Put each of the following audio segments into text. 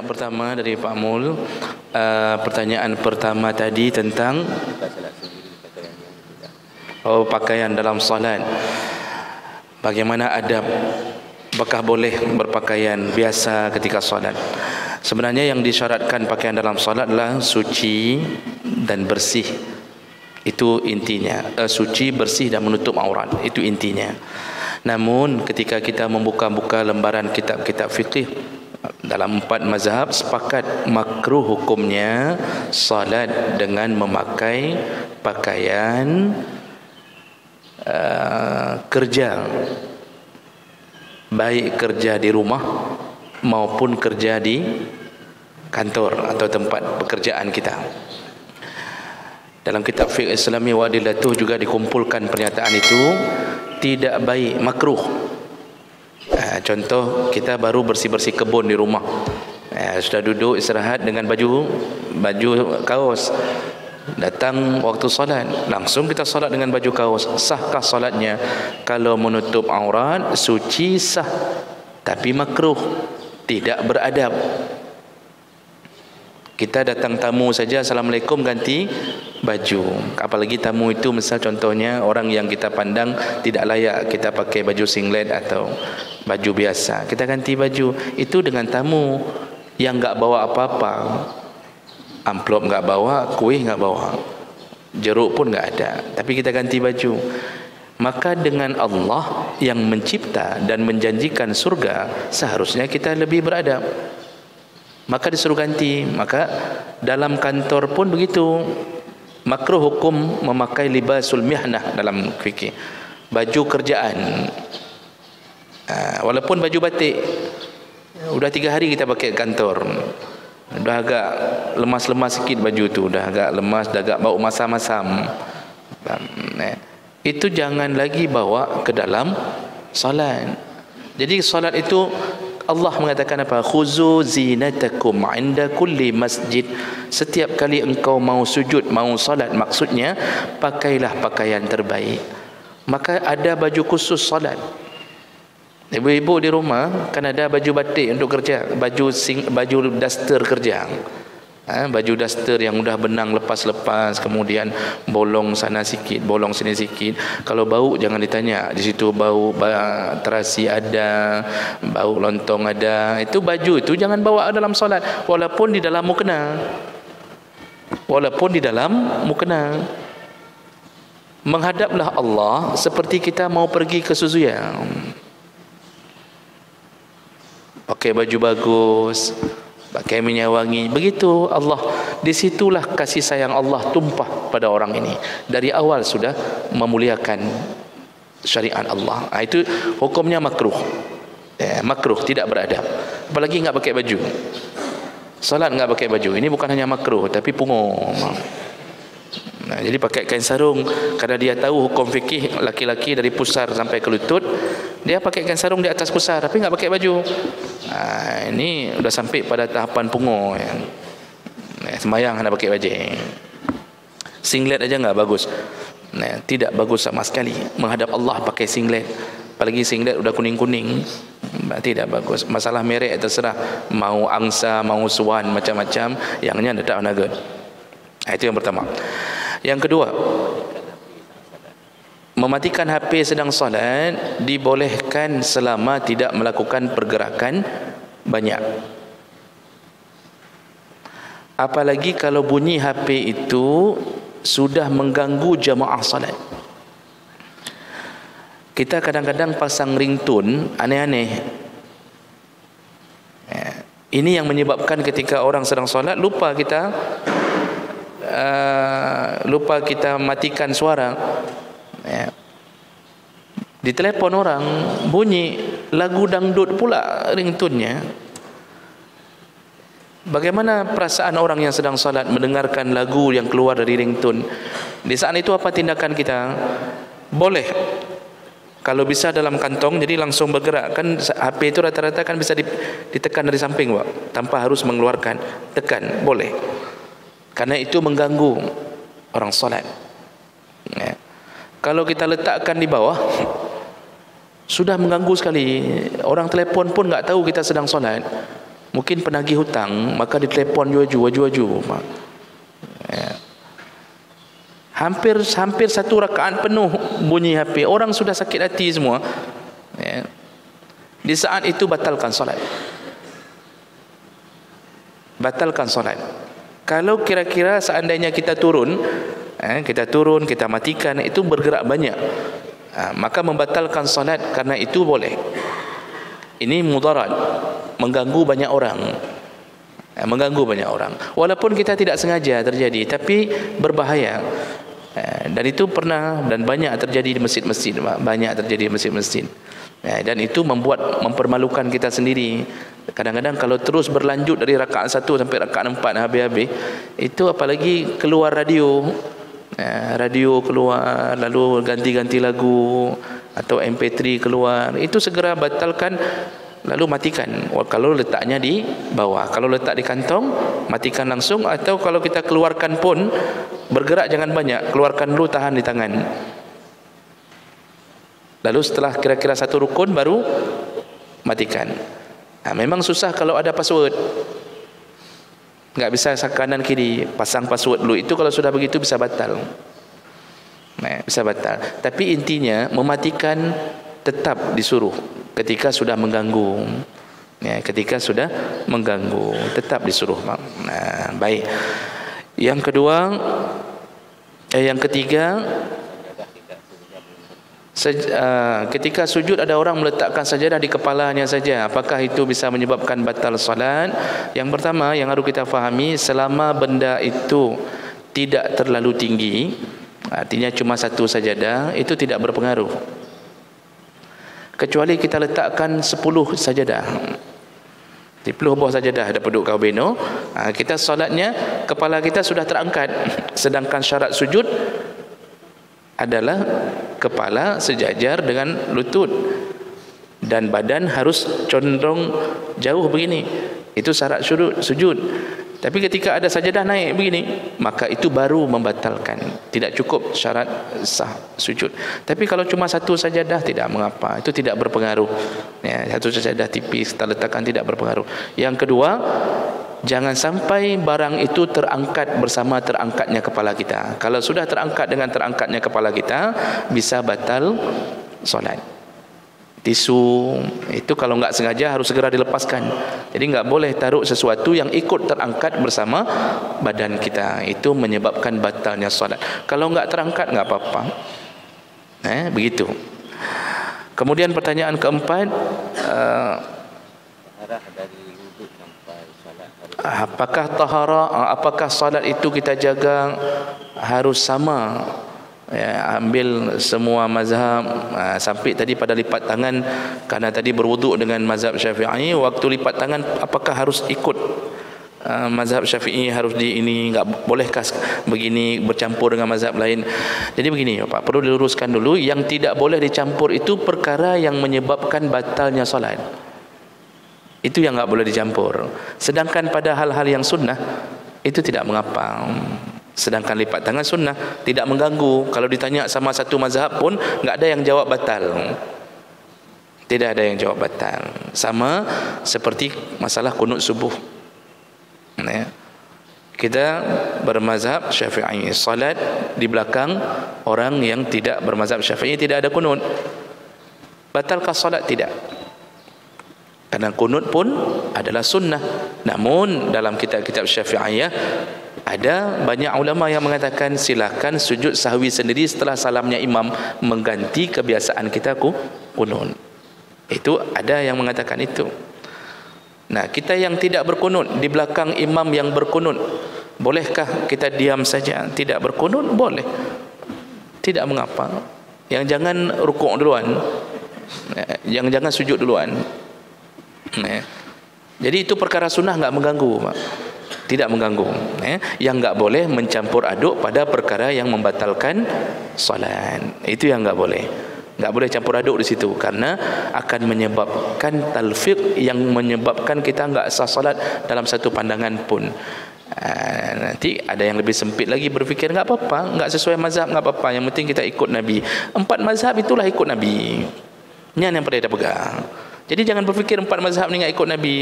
pertama dari Pak Mul. Pertanyaan pertama tadi tentang pakaian dalam salat. Bagaimana adab? Apakah boleh berpakaian biasa ketika salat? Sebenarnya yang disyaratkan pakaian dalam salat adalah suci dan bersih. Itu intinya. Suci, bersih dan menutup aurat. Itu intinya. Namun ketika kita membuka-buka lembaran kitab-kitab fiqih dalam 4 mazhab, sepakat makruh hukumnya salat dengan memakai pakaian kerja, baik kerja di rumah maupun kerja di kantor atau tempat pekerjaan kita. Dalam kitab fiqh Islami wa adillatuh juga dikumpulkan pernyataan itu tidak baik, makruh. Contoh, kita baru bersih-bersih kebun di rumah, sudah duduk istirahat dengan baju kaos, datang waktu solat, langsung kita solat dengan baju kaos. Sahkah solatnya? Kalau menutup aurat, suci, sah. Tapi makruh, tidak beradab. Kita datang tamu saja, assalamualaikum, ganti baju. Apalagi tamu itu misal contohnya orang yang kita pandang tidak layak kita pakai baju singlet atau baju biasa, kita ganti baju. Itu dengan tamu yang enggak bawa apa-apa, amplop enggak bawa, kuih enggak bawa, jeruk pun enggak ada, tapi kita ganti baju. Maka dengan Allah yang mencipta dan menjanjikan surga, seharusnya kita lebih beradab. Maka disuruh ganti. Maka dalam kantor pun begitu, makruh hukum memakai libasul mihnah dalam fikih, baju kerjaan. Walaupun baju batik, udah 3 hari kita pakai kantor, dah agak lemas-lemas sikit baju tu, dah agak lemas, dah agak bau masam-masam, itu jangan lagi bawa ke dalam salat. Jadi salat itu Allah mengatakan apa? Khuzu zinatakum inda kulli masjid. Setiap kali engkau mau sujud, mau salat, maksudnya pakailah pakaian terbaik. Maka ada baju khusus salat. Ibu-ibu di rumah kan ada baju batik untuk kerja, baju daster kerja. Baju daster yang udah benang lepas-lepas, kemudian bolong sana sikit, bolong sini sikit. Kalau bau jangan ditanya, di situ bau terasi ada, bau lontong ada. Itu baju itu jangan bawa dalam solat, walaupun di dalam mukena. Walaupun di dalam mukena. Menghadaplah Allah seperti kita mau pergi ke Suzuya. Pakai baju bagus, pakai minyak wangi, begitu Allah. Disitulah kasih sayang Allah tumpah pada orang ini. Dari awal sudah memuliakan syariat Allah. Itu hukumnya makruh. Makruh, tidak beradab. Apalagi enggak pakai baju. Salat enggak pakai baju. Ini bukan hanya makruh, tapi pungung. Jadi pakai kain sarung. Karena dia tahu hukum fikih laki-laki dari pusar sampai ke lutut, dia pakai kain sarung di atas pusar, tapi enggak pakai baju. Ini sudah sampai pada tahapan pungo ya. Sembayang hendak pakai baju. Singlet aja enggak bagus. Tidak bagus sama sekali menghadap Allah pakai singlet. Apalagi singlet udah kuning-kuning, tidak bagus. Masalah merek terserah, mau angsa, mau swan, macam-macam, yangnya tidak naga. Itu yang pertama. Yang kedua, mematikan HP sedang salat dibolehkan selama tidak melakukan pergerakan banyak. Apalagi kalau bunyi HP itu sudah mengganggu jamaah salat. Kita kadang-kadang pasang ringtone aneh-aneh. Ini yang menyebabkan ketika orang sedang salat lupa kita matikan suara. Di telefon orang bunyi lagu dangdut pula ringtone-nya. Bagaimana perasaan orang yang sedang salat mendengarkan lagu yang keluar dari ringtone? Di saat itu apa tindakan kita? Boleh kalau bisa dalam kantong, jadi langsung bergerak. Kan HP itu rata-rata kan bisa ditekan dari samping, Pak, tanpa harus mengeluarkan. Tekan, boleh. Karena itu mengganggu orang salat. Kalau kita letakkan di bawah, sudah mengganggu sekali. Orang telefon pun enggak tahu kita sedang salat. Mungkin penagih hutang, maka ditelepon waju. Ya. Hampir satu rakaat penuh bunyi HP, orang sudah sakit hati semua. Ya. Di saat itu batalkan solat. Batalkan solat. Kalau kira-kira seandainya kita turun, kita matikan, itu bergerak banyak, maka membatalkan solat karena itu boleh. Ini mudarat, mengganggu banyak orang. Mengganggu banyak orang. Walaupun kita tidak sengaja terjadi, tapi berbahaya. Dan itu pernah dan banyak terjadi di masjid-masjid, dan itu mempermalukan kita sendiri. Kadang-kadang kalau terus berlanjut dari rakaat 1 sampai rakaat 4 habis-habis, itu apalagi keluar radio, radio keluar, lalu ganti-ganti lagu, atau MP3 keluar, itu segera batalkan, lalu matikan. Kalau letaknya di bawah, kalau letak di kantong, matikan langsung. Atau kalau kita keluarkan pun, bergerak jangan banyak, keluarkan dulu, tahan di tangan. Lalu setelah kira-kira 1 rukun baru matikan. Memang susah kalau ada password, nggak bisa kanan kiri, pasang password dulu. Itu kalau sudah begitu bisa batal. Bisa batal. Tapi intinya mematikan tetap disuruh ketika sudah mengganggu. Ketika sudah mengganggu tetap disuruh. Baik. Yang kedua, yang ketiga, ketika sujud ada orang meletakkan sajadah di kepalanya saja, apakah itu bisa menyebabkan batal salat? Yang pertama yang harus kita fahami, selama benda itu tidak terlalu tinggi, artinya cuma 1 sajadah, itu tidak berpengaruh. Kecuali kita letakkan 10 sajadah, 10 buah sajadah ada duduk kau beno, kita solatnya kepala kita sudah terangkat, sedangkan syarat sujud adalah kepala sejajar dengan lutut dan badan harus condong jauh begini. Itu syarat sujud. Tapi ketika ada sajadah naik begini, maka itu baru membatalkan. Tidak cukup syarat sah sujud. Tapi kalau cuma 1 sajadah tidak mengapa, itu tidak berpengaruh. 1 sajadah tipis kita letakkan tidak berpengaruh. Yang kedua, jangan sampai barang itu terangkat bersama terangkatnya kepala kita. Kalau sudah terangkat dengan terangkatnya kepala kita, bisa batal solat. Tisu itu kalau nggak sengaja harus segera dilepaskan. Jadi nggak boleh taruh sesuatu yang ikut terangkat bersama badan kita. Itu menyebabkan batalnya solat. Kalau nggak terangkat nggak apa-apa. Begitu. Kemudian pertanyaan keempat, apakah salat itu kita jaga harus sama? Ambil semua mazhab, sampai tadi pada lipat tangan, karena tadi berwuduk dengan mazhab Syafi'i, waktu lipat tangan apakah harus ikut mazhab Syafi'i, harus di ini, enggak bolehkah begini bercampur dengan mazhab lain? Jadi begini Pak, perlu diluruskan dulu, yang tidak boleh dicampur itu perkara yang menyebabkan batalnya salat. Itu yang enggak boleh dicampur. Sedangkan pada hal-hal yang sunnah itu tidak mengapa. Sedangkan lipat tangan sunnah, tidak mengganggu. Kalau ditanya sama satu mazhab pun enggak ada yang jawab batal. Tidak ada yang jawab batal. Sama seperti masalah kunut subuh. Kita bermazhab Syafi'i, salat di belakang orang yang tidak bermazhab Syafi'i tidak ada kunut. Batalkah salat? Tidak. Karena kunut pun adalah sunnah. Namun dalam kitab-kitab Syafi'iyah ada banyak ulama yang mengatakan silakan sujud sahwi sendiri setelah salamnya imam, mengganti kebiasaan kita kunut. Itu ada yang mengatakan itu. Nah, kita yang tidak berkunut di belakang imam yang berkunut, bolehkah kita diam saja tidak berkunut? Boleh. Tidak mengapa. Yang jangan rukuk duluan. Yang jangan sujud duluan. Jadi itu perkara sunnah enggak mengganggu, Pak. Tidak mengganggu. Yang enggak boleh mencampur aduk pada perkara yang membatalkan salat. Itu yang enggak boleh. Enggak boleh campur aduk di situ, karena akan menyebabkan talfiq yang menyebabkan kita enggak sah salat dalam satu pandangan pun. Nanti ada yang lebih sempit lagi berfikir enggak apa-apa, enggak sesuai mazhab enggak apa-apa, yang penting kita ikut Nabi. 4 mazhab itulah ikut Nabi. Ini yang perlu kita pegang. Jadi jangan berfikir 4 mazhab ni nak ikut Nabi.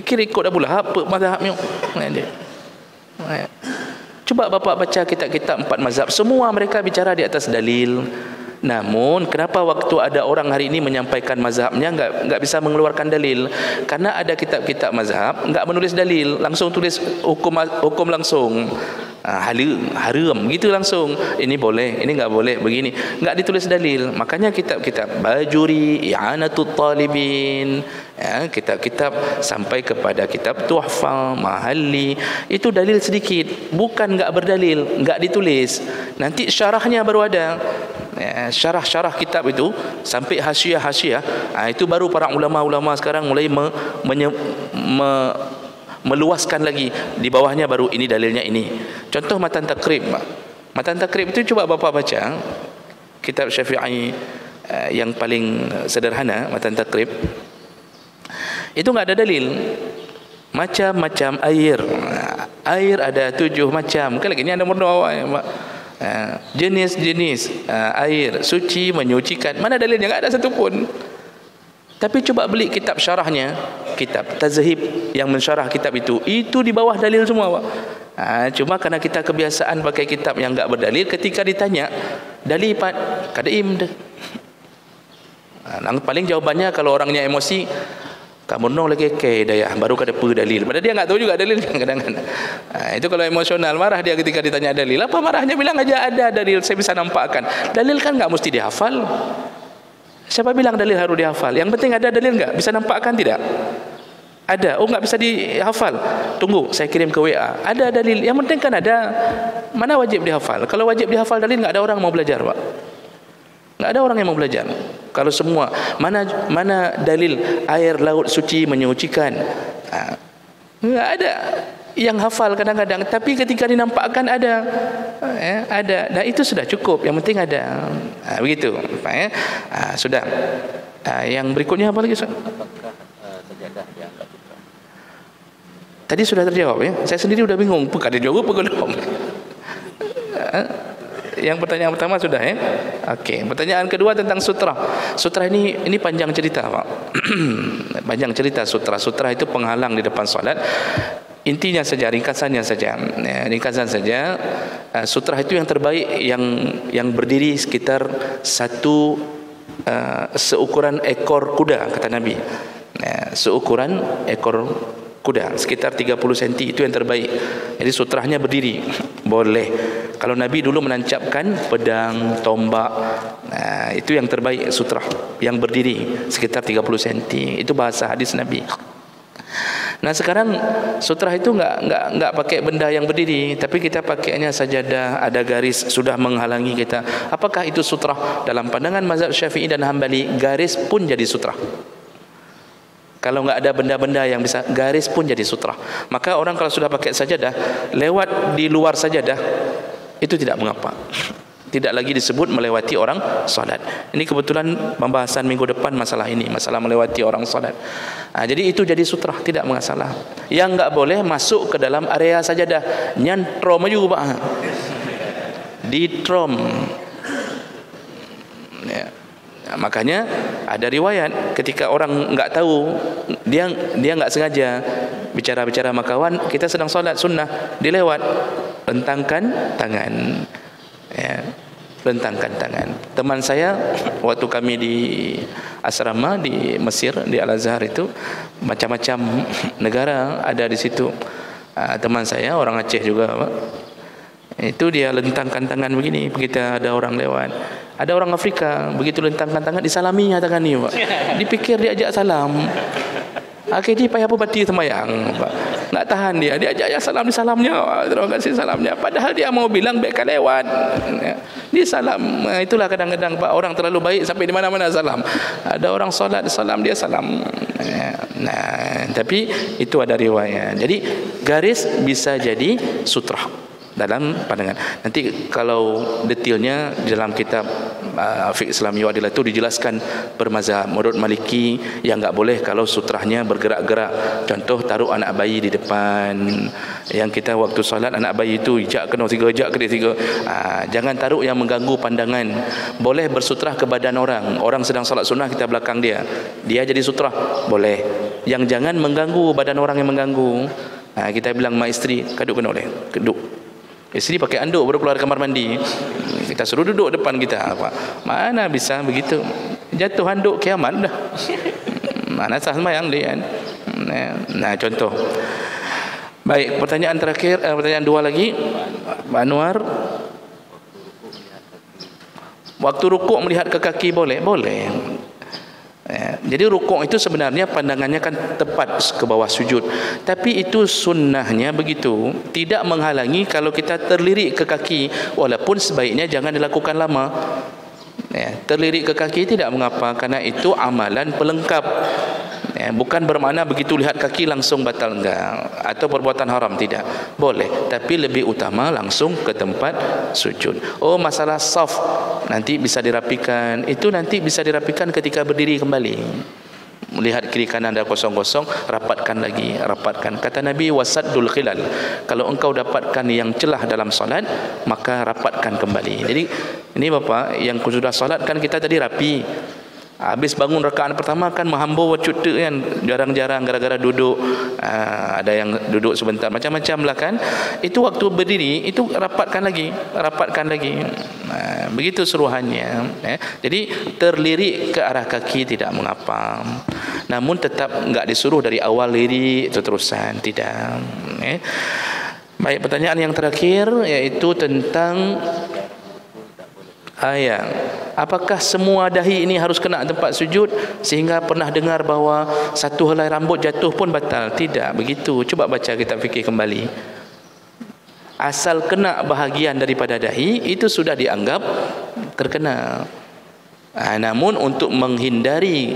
Fikir ikut Abu Lahab, apa mazhabnya. Cuba bapak baca kitab-kitab 4 mazhab, semua mereka bicara di atas dalil. Namun kenapa waktu ada orang hari ini menyampaikan mazhabnya enggak bisa mengeluarkan dalil? Karena ada kitab-kitab mazhab enggak menulis dalil, langsung tulis hukum langsung. Haram gitu langsung, ini boleh, ini enggak boleh, begini, enggak ditulis dalil. Makanya kitab-kitab Bajuri, I'anatul Talibin, ya, kitab-kitab sampai kepada kitab Tuhfah, Mahalli, itu dalil sedikit, bukan enggak berdalil, enggak ditulis. Nanti syarahnya baru ada. Ya, syarah-syarah kitab itu sampai hasyiah-hasyiah, itu baru para ulama-ulama sekarang mulai meluaskan lagi, di bawahnya baru ini dalilnya ini. Contoh Matan Takrib. Matan Takrib itu coba bapak baca kitab Syafi'i yang paling sederhana, Matan Takrib. Itu enggak ada dalil. Macam-macam air. Air ada 7 macam. Kan lagi ni ada nomor 2. Jenis-jenis air suci, menyucikan. Mana dalilnya? Enggak ada satu pun. Tapi coba beli kitab syarahnya, kitab Tazhib yang mensyarah kitab itu di bawah dalil semua, Pak. Cuma karena kita kebiasaan pakai kitab yang enggak berdalil, ketika ditanya dalil Pak kadaim dah. Paling jawabannya kalau orangnya emosi, kamu nong lagi ke daya baru kada pu dalil. Padahal dia enggak tahu juga dalilnya kadang-kadang. Itu kalau emosional, marah dia ketika ditanya dalil. Apa marahnya? Bilang aja ada dalil, saya bisa nampakkan. Dalil kan enggak mesti dihafal. Siapa bilang dalil harus dihafal? Yang penting ada dalil enggak? Bisa nampakkan tidak? Ada. Oh, enggak bisa dihafal. Tunggu, saya kirim ke WA. Ada dalil. Yang penting kan ada. Mana wajib dihafal? Kalau wajib dihafal dalil, enggak ada orang mau belajar, Pak. Enggak ada orang yang mau belajar. Kalau semua, mana dalil air laut suci menyucikan? Enggak ada yang hafal kadang-kadang, tapi ketika dinampakkan ada, ada. Dan itu sudah cukup. Yang penting ada. Begitu, Pak, ya. Sudah. Yang berikutnya apa lagi, Ustaz? Apakah sajadah dianggap fitrah? Tadi sudah terjawab, ya. Saya sendiri sudah bingung, apakah dia jawab apa belum? Yang pertanyaan pertama sudah, ya. Okey, pertanyaan kedua tentang sutra. Sutra ini panjang cerita, Pak. Panjang cerita sutra. Sutra itu penghalang di depan solat. Intinya saja, ringkasannya saja. Ringkasan saja. Sutra itu yang terbaik, yang berdiri sekitar seukuran ekor kuda, kata Nabi. Seukuran ekor kuda, sekitar 30 cm, itu yang terbaik. Jadi sutrahnya berdiri. Boleh. Kalau Nabi dulu menancapkan pedang, tombak, itu yang terbaik sutrah, yang berdiri sekitar 30 cm. Itu bahasa hadis Nabi. Nah sekarang sutrah itu enggak pakai benda yang berdiri, tapi kita pakainya sajadah, ada garis sudah menghalangi kita. Apakah itu sutrah? Dalam pandangan mazhab Syafi'i dan Hambali, garis pun jadi sutrah. Kalau enggak ada benda-benda yang bisa, garis pun jadi sutrah. Maka orang kalau sudah pakai sajadah, lewat di luar sajadah, itu tidak mengapa. Tidak lagi disebut melewati orang salat. Ini kebetulan pembahasan minggu depan masalah ini, masalah melewati orang salat. Jadi itu jadi sutrah, tidak masalah. Yang enggak boleh masuk ke dalam area sajadah, nyantrom aja, Pak. Ditrom. Ya. Makanya ada riwayat ketika orang enggak tahu, dia enggak sengaja bicara-bicara makawan, kita sedang salat sunnah, dilewat, rentangkan tangan. Ya, rentangkan tangan. Teman saya waktu kami di asrama di Mesir, di Al-Azhar itu, macam-macam negara ada di situ. Teman saya orang Aceh juga, Pak. Itu dia lentangkan tangan begini, begitu ada orang lewat. Ada orang Afrika, begitu lentangkan tangan, disalaminya tangan ni, Pak. Dipikir dia ajak salam. Akhirnya payah apa bati semayang, Pak. Enggak tahan dia ajak salam, disalamnya. Terima kasih salamnya. Padahal dia mau bilang baikkan lewat. Dia salam. Itulah kadang-kadang, Pak, orang terlalu baik sampai di mana-mana salam. Ada orang solat salam, dia salam. Nah, tapi itu ada riwayat. Jadi garis bisa jadi sutrah. dalam pandangan. Nanti kalau detailnya di dalam kitab Fiqh Islami wa Adilah itu dijelaskan bermazhab. Menurut Maliki yang enggak boleh kalau sutrahnya bergerak-gerak. Contoh taruh anak bayi di depan. Yang kita waktu solat anak bayi itu jak kena tiga, jak kena tiga. Jangan taruh yang mengganggu pandangan. Boleh bersutrah ke badan orang. Orang sedang solat sunnah kita belakang dia. Dia jadi sutrah. Boleh. Yang jangan mengganggu badan orang yang mengganggu. Kita bilang mak isteri, kaduk kena boleh. Keduk. Isteri pakai anduk baru keluar kamar mandi. Kita suruh duduk depan kita. Mana bisa begitu? Jatuh handuk kiamat dah. Mana sah sembahyang dia kan? Nah, contoh. Baik, pertanyaan terakhir, pertanyaan dua lagi. Pak Anwar. Waktu rukuk melihat ke kaki boleh? Boleh. Jadi rukuk itu sebenarnya pandangannya kan tepat ke bawah sujud. Tapi itu sunnahnya begitu. Tidak menghalangi kalau kita terlirik ke kaki. Walaupun sebaiknya jangan dilakukan lama. Terlirik ke kaki tidak mengapa. Karena itu amalan pelengkap. Bukan bermakna begitu lihat kaki langsung batal, enggak. Atau perbuatan haram, tidak. Boleh. Tapi lebih utama langsung ke tempat sujud. Oh, masalah saf nanti bisa dirapikan. Itu nanti bisa dirapikan ketika berdiri kembali. Melihat kiri kanan ada kosong-kosong, rapatkan lagi, rapatkan. Kata Nabi, wasaddul khilal. Kalau engkau dapatkan yang celah dalam solat, maka rapatkan kembali. Jadi ini Bapak, yang sudah solat kan kita tadi rapi. Habis bangun rakaat pertama kan menghambur wacut kan, jarang-jarang gara-gara duduk. Ada yang duduk sebentar, macam-macam lah kan. Itu waktu berdiri itu rapatkan lagi, rapatkan lagi. Begitu suruhannya. Jadi terlirik ke arah kaki tidak mengapa. Namun tetap enggak disuruh dari awal lirik terusan, tidak. Baik, pertanyaan yang terakhir yaitu tentang apakah semua dahi ini harus kena tempat sujud? Sehingga pernah dengar bahawa satu helai rambut jatuh pun batal. Tidak begitu. Cuba baca kitab fikih kembali. Asal kena bahagian daripada dahi itu sudah dianggap terkena. Namun untuk menghindari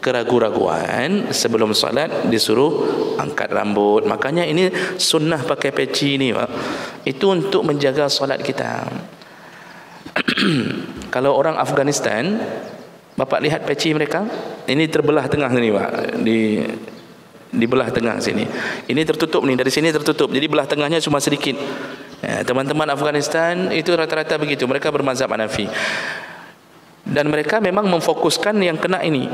keraguan-raguan sebelum solat disuruh angkat rambut. Makanya ini sunnah pakai peci ni, Pak. Itu untuk menjaga solat kita. Kalau orang Afghanistan, Bapak lihat peci mereka, ini terbelah tengah sini, Pak. Di belah tengah sini. Ini tertutup nih, dari sini tertutup. Jadi belah tengahnya cuma sedikit. Teman-teman Afghanistan itu rata-rata begitu. Mereka bermazhab Hanafi. Dan mereka memang memfokuskan yang kena ini.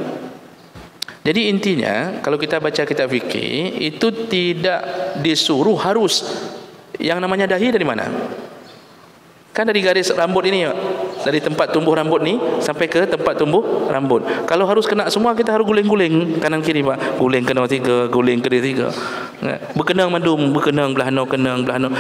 Jadi intinya, kalau kita baca kitab fikih, itu tidak disuruh harus. Yang namanya dahi dari mana? Kan dari garis rambut ini, dari tempat tumbuh rambut ni sampai ke tempat tumbuh rambut. Kalau harus kena semua, kita harus guling-guling kanan kiri, Pak. Guling kena tiga, guling kena tiga. Berkenang madum, berkenang belah no, kenang belah no.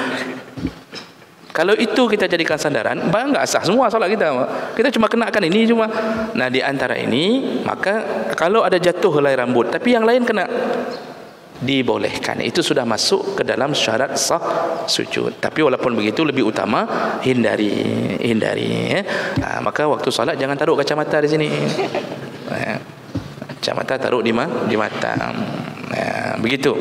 Kalau itu kita jadikan sandaran, bang enggak sah semua solat kita, Pak. Kita cuma kenakan ini cuma. Nah, di antara ini, maka kalau ada jatuh helai rambut tapi yang lain kena, dibolehkan. Itu sudah masuk ke dalam syarat sah sujud. Tapi walaupun begitu lebih utama hindari. Maka waktu solat jangan taruh kacamata di sini. Kacamata taruh di mata. Begitu.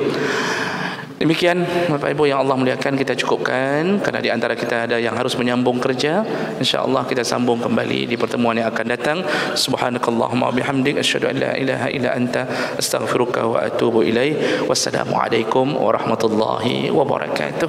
Demikian Bapak Ibu yang Allah muliakan, kita cukupkan karena di antara kita ada yang harus menyambung kerja. Insya-Allah kita sambung kembali di pertemuan yang akan datang. Subhanakallahumma bihamdik asyhadu an la ilaha illa anta astaghfiruka wa atubu ilaik. Wassalamualaikum warahmatullahi wabarakatuh.